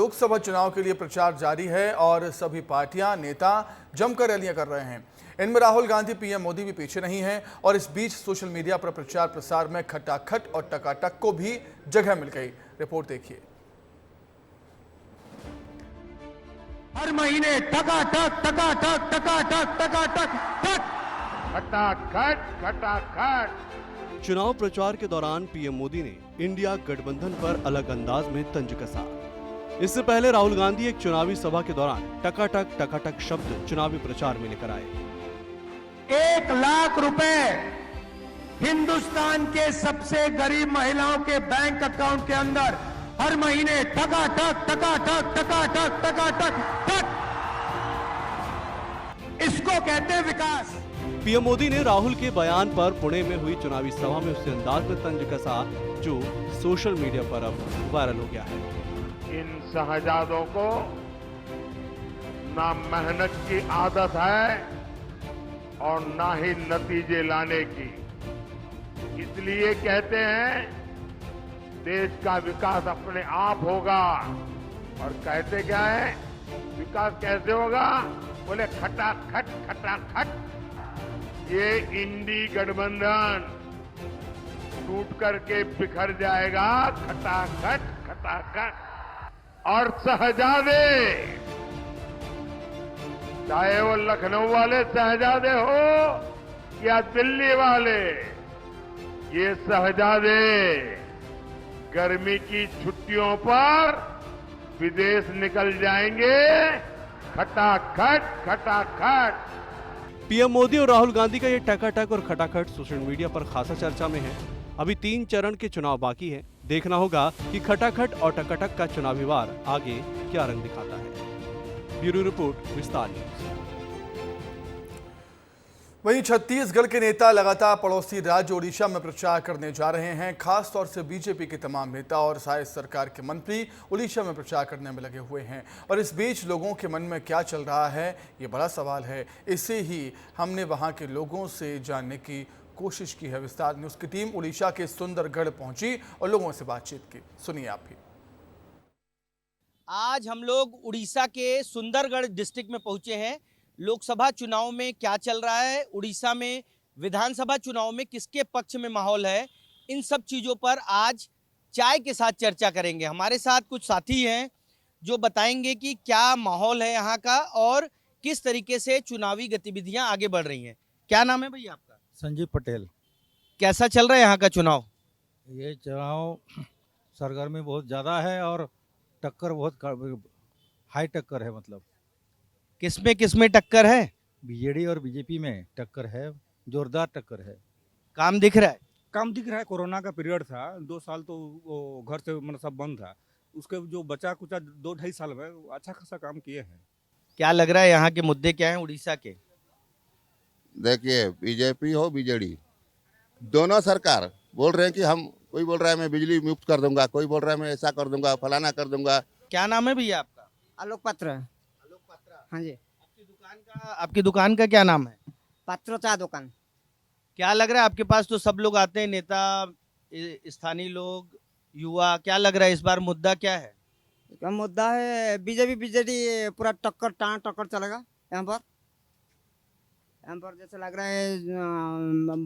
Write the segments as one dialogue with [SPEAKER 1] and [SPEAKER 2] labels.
[SPEAKER 1] लोकसभा चुनाव के लिए प्रचार जारी है और सभी पार्टियां, नेता जमकर रैलियां कर रहे हैं। इनमें राहुल गांधी, पीएम मोदी भी पीछे नहीं हैं और इस बीच सोशल मीडिया पर प्रचार प्रसार में खटाखट और टकाटक को भी जगह मिल गई। रिपोर्ट देखिए।
[SPEAKER 2] हर महीने टकाटक टकाटक टकाटक टकाटक खटाखट खटाखट।
[SPEAKER 3] चुनाव प्रचार के दौरान पीएम मोदी ने इंडिया गठबंधन पर अलग अंदाज में तंज कसा। इससे पहले राहुल गांधी एक चुनावी सभा के दौरान टकाटक टकाटक शब्द चुनावी प्रचार में लेकर आए।
[SPEAKER 2] 1 लाख रुपए हिंदुस्तान के सबसे गरीब महिलाओं के बैंक अकाउंट के अंदर हर महीने टकाटक टकाटक टकाटक टकाटक टक। इसको कहते हैं विकास।
[SPEAKER 3] पीएम मोदी ने राहुल के बयान पर पुणे में हुई चुनावी सभा में उस अंदाज में तंज कसा जो सोशल मीडिया पर अब वायरल हो गया है।
[SPEAKER 4] इन शहजादों को ना मेहनत की आदत है और ना ही नतीजे लाने की। इसलिए कहते हैं देश का विकास अपने आप होगा। और कहते क्या है, विकास कैसे होगा? बोले खटाखट खटाखट। ये इंडी गठबंधन टूट करके बिखर जाएगा खटाखट खटाखट। और शहजादे, चाहे वो लखनऊ वाले शहजादे हो या दिल्ली वाले, ये शहजादे गर्मी की छुट्टियों पर विदेश निकल जाएंगे खटाखट खटाखट।
[SPEAKER 3] पीएम मोदी और राहुल गांधी का ये टकाटक और खटाखट सोशल मीडिया पर खासा चर्चा में है। अभी 3 चरण के चुनाव बाकी है। देखना होगा कि खटाखट और टकाटक का चुनावी वार आगे क्या रंग दिखाता है। ब्यूरो रिपोर्ट, विस्तार न्यूज।
[SPEAKER 1] वहीं छत्तीसगढ़ के नेता लगातार पड़ोसी राज्य ओडिशा में प्रचार करने जा रहे हैं। खास तौर से बीजेपी के तमाम नेता और शायद सरकार के मंत्री ओडिशा में प्रचार करने में लगे हुए हैं और इस बीच लोगों के मन में क्या चल रहा है, ये बड़ा सवाल है। इसे ही हमने वहां के लोगों से जानने की कोशिश की है। विस्तार न्यूज की टीम ओडिशा के सुंदरगढ़ पहुंची और लोगों से बातचीत की। सुनिए आप भी।
[SPEAKER 5] आज हम लोग उड़ीसा के सुंदरगढ़ डिस्ट्रिक्ट में पहुंचे हैं। लोकसभा चुनाव में क्या चल रहा है, उड़ीसा में विधानसभा चुनाव में किसके पक्ष में माहौल है, इन सब चीज़ों पर आज चाय के साथ चर्चा करेंगे। हमारे साथ कुछ साथी हैं जो बताएंगे कि क्या माहौल है यहाँ का और किस तरीके से चुनावी गतिविधियाँ आगे बढ़ रही हैं। क्या नाम है भैया आपका?
[SPEAKER 6] संजीव पटेल।
[SPEAKER 5] कैसा चल रहा है यहाँ का चुनाव?
[SPEAKER 6] ये चुनाव सरगर्मी बहुत ज़्यादा है और टक्कर बहुत हाई टक्कर है। मतलब
[SPEAKER 5] किसमें टक्कर है?
[SPEAKER 6] बीजेडी और बीजेपी में टक्कर है, जोरदार टक्कर है।
[SPEAKER 5] काम दिख रहा है?
[SPEAKER 7] काम दिख रहा है। कोरोना का पीरियड था, 2 साल तो वो घर से मतलब सब बंद था। उसके जो बचा कुचा 2-2.5 साल में अच्छा खासा काम किए हैं।
[SPEAKER 5] क्या लग रहा है यहाँ के मुद्दे क्या हैं उड़ीसा के?
[SPEAKER 8] देखिए, बीजेपी हो बीजेडी, दोनों सरकार बोल रहे हैं कि हम, कोई बोल रहा है मैं बिजली मुफ्त कर दूंगा, कोई बोल रहा है मैं ऐसा कर दूंगा, फलाना कर दूंगा।
[SPEAKER 5] क्या नाम है भैया आपका?
[SPEAKER 9] आलोक पात्र। हाँ जी।
[SPEAKER 5] आपकी दुकान का क्या नाम है?
[SPEAKER 9] पात्रो चाय दुकान।
[SPEAKER 5] क्या लग रहा है आपके पास तो सब लोग आते हैं, नेता, स्थानीय लोग, युवा, क्या लग रहा है इस बार मुद्दा क्या है?
[SPEAKER 9] क्या मुद्दा है? बीजेपी बीजेडी पूरा टक्कर चलेगा यहाँ पर। जैसे लग रहा है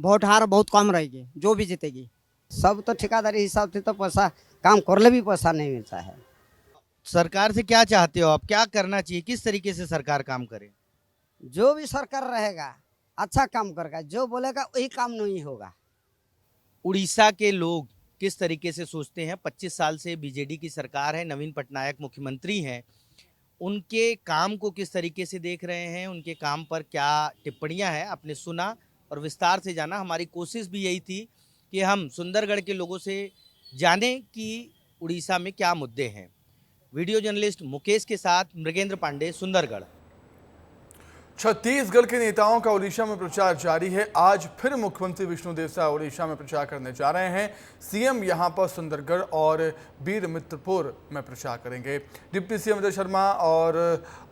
[SPEAKER 9] वोट हार बहुत कम रहेगी, जो भी जीतेगी। सब तो ठेकेदारी हिसाब से तो पैसा काम कर ले भी पैसा नहीं मिलता है।
[SPEAKER 5] सरकार से क्या चाहते हो आप? क्या करना चाहिए? किस तरीके से सरकार काम करे?
[SPEAKER 9] जो भी सरकार रहेगा अच्छा काम करेगा, जो बोलेगा वही काम नहीं होगा।
[SPEAKER 5] उड़ीसा के लोग किस तरीके से सोचते हैं? 25 साल से बीजेडी की सरकार है, नवीन पटनायक मुख्यमंत्री हैं, उनके काम को किस तरीके से देख रहे हैं, उनके काम पर क्या टिप्पणियां हैं, आपने सुना और विस्तार से जाना। हमारी कोशिश भी यही थी कि हम सुंदरगढ़ के लोगों से जानें कि उड़ीसा में क्या मुद्दे हैं। वीडियो जर्नलिस्ट मुकेश के साथ मृगेंद्र पांडे, सुंदरगढ़।
[SPEAKER 1] छत्तीसगढ़ के नेताओं का ओडिशा में प्रचार जारी है। आज फिर मुख्यमंत्री विष्णुदेव साय ओडिशा में प्रचार करने जा रहे हैं। सीएम यहां पर सुंदरगढ़ और वीरमित्रपुर में प्रचार करेंगे। डिप्टी सीएम अजय शर्मा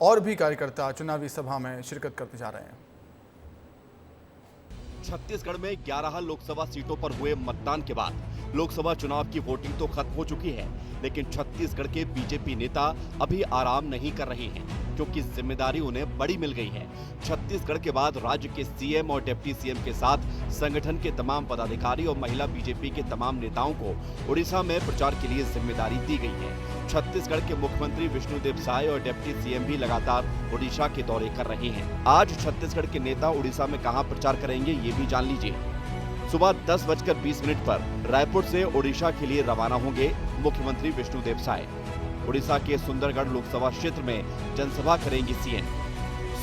[SPEAKER 1] और भी कार्यकर्ता चुनावी सभा में शिरकत करने जा रहे हैं।
[SPEAKER 10] छत्तीसगढ़ में 11 लोकसभा सीटों पर हुए मतदान के बाद लोकसभा चुनाव की वोटिंग तो खत्म हो चुकी है, लेकिन छत्तीसगढ़ के बीजेपी नेता अभी आराम नहीं कर रहे हैं, क्योंकि जिम्मेदारी उन्हें बड़ी मिल गई है। छत्तीसगढ़ के बाद राज्य के सीएम और डिप्टी सीएम के साथ संगठन के तमाम पदाधिकारी और महिला बीजेपी के तमाम नेताओं को उड़ीसा में प्रचार के लिए जिम्मेदारी दी गई है। छत्तीसगढ़ के मुख्यमंत्री विष्णुदेव साय और डिप्टी सीएम भी लगातार उड़ीसा के दौरे कर रहे हैं। आज छत्तीसगढ़ के नेता उड़ीसा में कहां प्रचार करेंगे, ये भी जान लीजिए। सुबह 10:20 पर रायपुर से उड़ीसा के लिए रवाना होंगे मुख्यमंत्री विष्णुदेव साय। उड़ीसा के सुंदरगढ़ लोकसभा क्षेत्र में जनसभा करेंगे सीएम।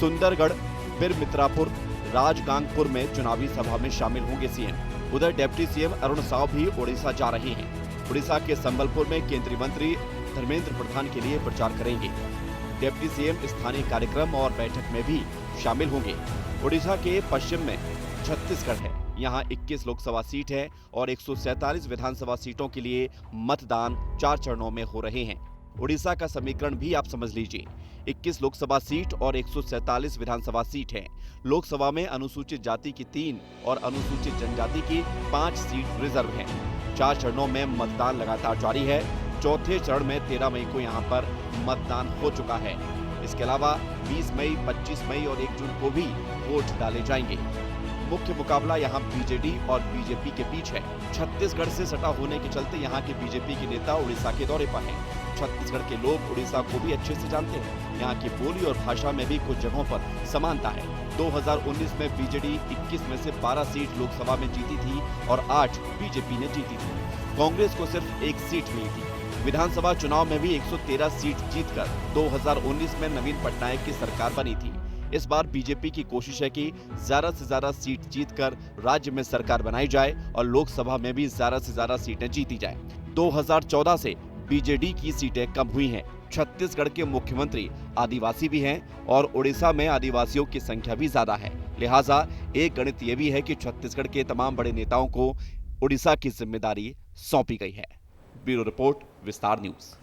[SPEAKER 10] सुंदरगढ़, बिरमित्रापुर, राजगांगपुर में चुनावी सभा में शामिल होंगे सीएम। उधर डिप्टी सीएम अरुण साव भी उड़ीसा जा रहे हैं। उड़ीसा के संबलपुर में केंद्रीय मंत्री धर्मेंद्र प्रधान के लिए प्रचार करेंगे। डिप्टी सीएम स्थानीय कार्यक्रम और बैठक में भी शामिल होंगे। उड़ीसा के पश्चिम में छत्तीसगढ़ है। यहाँ 21 लोकसभा सीट है और 147 विधानसभा सीटों के लिए मतदान 4 चरणों में हो रहे हैं। उड़ीसा का समीकरण भी आप समझ लीजिए। 21 लोकसभा सीट और 147 विधानसभा सीट है। लोकसभा में अनुसूचित जाति की 3 और अनुसूचित जनजाति की 5 सीट रिजर्व है। 4 चरणों में मतदान लगातार जारी है। चौथे चरण में 13 मई को यहाँ पर मतदान हो चुका है। इसके अलावा 20 मई, 25 मई और 1 जून को भी वोट डाले जाएंगे। मुख्य मुकाबला यहाँ बीजेडी और बीजेपी के बीच है। छत्तीसगढ़ से सटा होने के चलते यहाँ के बीजेपी के नेता उड़ीसा के दौरे पर हैं। छत्तीसगढ़ के लोग उड़ीसा को भी अच्छे से जानते हैं। यहाँ की बोली और भाषा में भी कुछ जगहों पर समानता है। 2019 में बीजेडी 21 में से 12 सीट लोकसभा में जीती थी और 8 बीजेपी ने जीती थी। कांग्रेस को सिर्फ 1 सीट मिली थी। विधानसभा चुनाव में भी 113 सीट जीतकर 2019 में नवीन पटनायक की सरकार बनी थी। इस बार बीजेपी की कोशिश है कि ज्यादा से ज्यादा सीट जीतकर राज्य में सरकार बनाई जाए और लोकसभा में भी ज्यादा से ज्यादा सीटें जीती जाए। 2014 से बीजेडी की सीटें कम हुई हैं। छत्तीसगढ़ के मुख्यमंत्री आदिवासी भी हैं और उड़ीसा में आदिवासियों की संख्या भी ज्यादा है। लिहाजा एक गणित ये भी है कि छत्तीसगढ़ के तमाम बड़े नेताओं को उड़ीसा की जिम्मेदारी सौंपी गई है। ब्यूरो रिपोर्ट, विस्तार न्यूज।